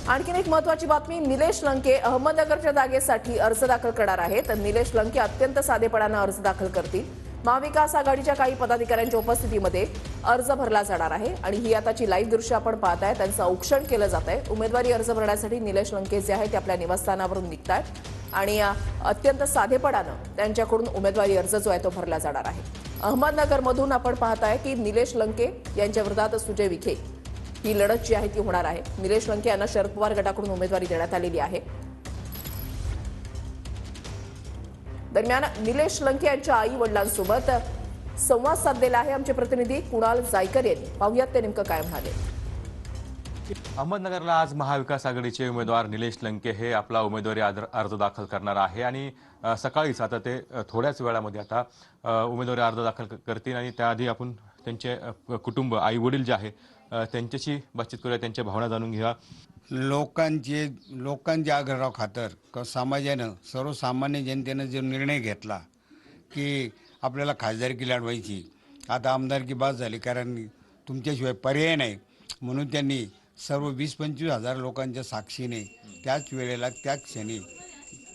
आणखीन एक महत्त्वाची बातमी, निलेश लंके अहमदनगरच्या जागेसाठी अर्ज दाखल करणार आहेत. निलेश लंके अत्यंत साधेपणाने अर्ज दाखल करतील. महाविकास आघाडीच्या काही पदाधिकाऱ्यांच्या उपस्थितीमध्ये अर्ज भरला जाणार आहे आणि ही आताची लाईव्ह दृश्य आपण पाहताय. त्यांचं औक्षण केलं जात आहे. उमेदवारी अर्ज भरण्यासाठी निलेश लंके जे आहेत ते आपल्या निवासस्थानावरून निघतायत आणि अत्यंत साधेपणानं त्यांच्याकडून उमेदवारी अर्ज जो आहे तो भरला जाणार आहे. अहमदनगरमधून आपण पाहताय की निलेश लंके यांच्या विरोधात सुजय विखे ही लढत जी आहे ती होणार आहे. निलेश लंके यांना शरद पवार गटाकडून उमेदवारी देण्यात आलेली आहे. दरम्यान निलेश लंके यांच्या आई वडिलांसोबत संवाद साधलेला आहे आमचे प्रतिनिधी कुणाल जायकर यांनी. पाहुयात ते नेमकं काय म्हणाले. अहमदनगरला आज महाविकास आघाडीचे उमेदवार निलेश लंके हे आपला उमेदवारी अर्ज दाखल करणार आहे आणि सकाळीच आता ते थोड्याच वेळामध्ये आता उमेदवारी अर्ज दाखल करतील आणि त्याआधी आपण त्यांचे कुटुंब आई वडील जे आहे त्यांच्याशी बातचीत करूया, त्यांच्या भावना जाणून घ्या. लोकांच्या आग्रहा खातर समाजानं सर्वसामान्य जनतेनं जो निर्णय घेतला की आपल्याला खासदारकी लढवायची, आता आमदारकी बाद झाली कारण तुमच्याशिवाय पर्याय नाही, म्हणून त्यांनी सर्व 20-25 हजार लोकांच्या साक्षीने त्याच वेळेला त्याच क्षणी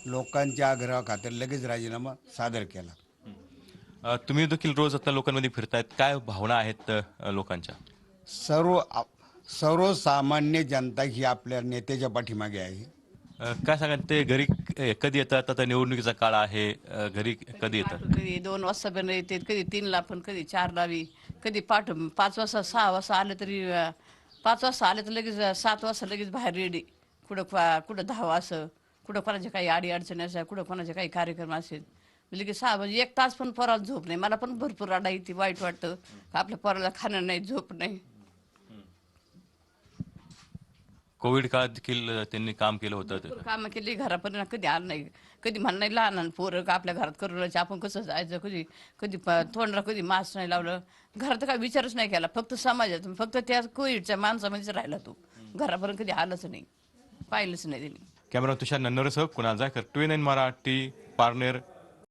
लोकांच्या आग्रहा खातर लगेच राजीनामा सादर केला. तुम्ही देखील रोज आता लोकांमध्ये फिरतायत, काय भावना आहेत लोकांच्या? सर्वसामान्य जनता ही आपल्या नेत्याच्या पाठीमागे आहे. काय सांगा, ते घरी कधी येतात? आता निवडणुकीचा काळ आहे, घरी कधी येतात? कधी 2 वाजता पण येते, कधी 3ला पण, कधी 4ला बी, कधी 5 वाजता 6 वाजता आलं तरी 5 वाजता आले तर लगेच 7 वाजता लगेच बाहेर रेडी. कुठं 10 वाजता, कुठं कोणाच्या काही अडी अडचणी असेल, कुठं कोणाचे काही कार्यक्रम असेल, लगेच 6 म्हणजे 1 तास पण पोराला झोप नाही. मला पण भरपूर रडा येते, वाईट वाटतं आपल्या पोराला खाणं नाही, झोप नाही. कोविड काळात देखील त्यांनी काम केलं होतं. कामं केली घरापर्यंत, कधी आलं नाही. कधी म्हण नाही लहान पोरं आपल्या घरात करूनच आपण कसं जायचं, कधी तोंडला कधी मास्क नाही लावलं. घरात काय विचारच नाही केला, फक्त समाजात, फक्त त्या कोविडच्या माणसामध्येच राहिला तो. घरापर्यंत कधी आलंच नाही, पाहिलंच नाही त्यांनी. कॅमेरा तुषार नन्नरसह कुणाल जायकर, TVN मराठी, पारनेर.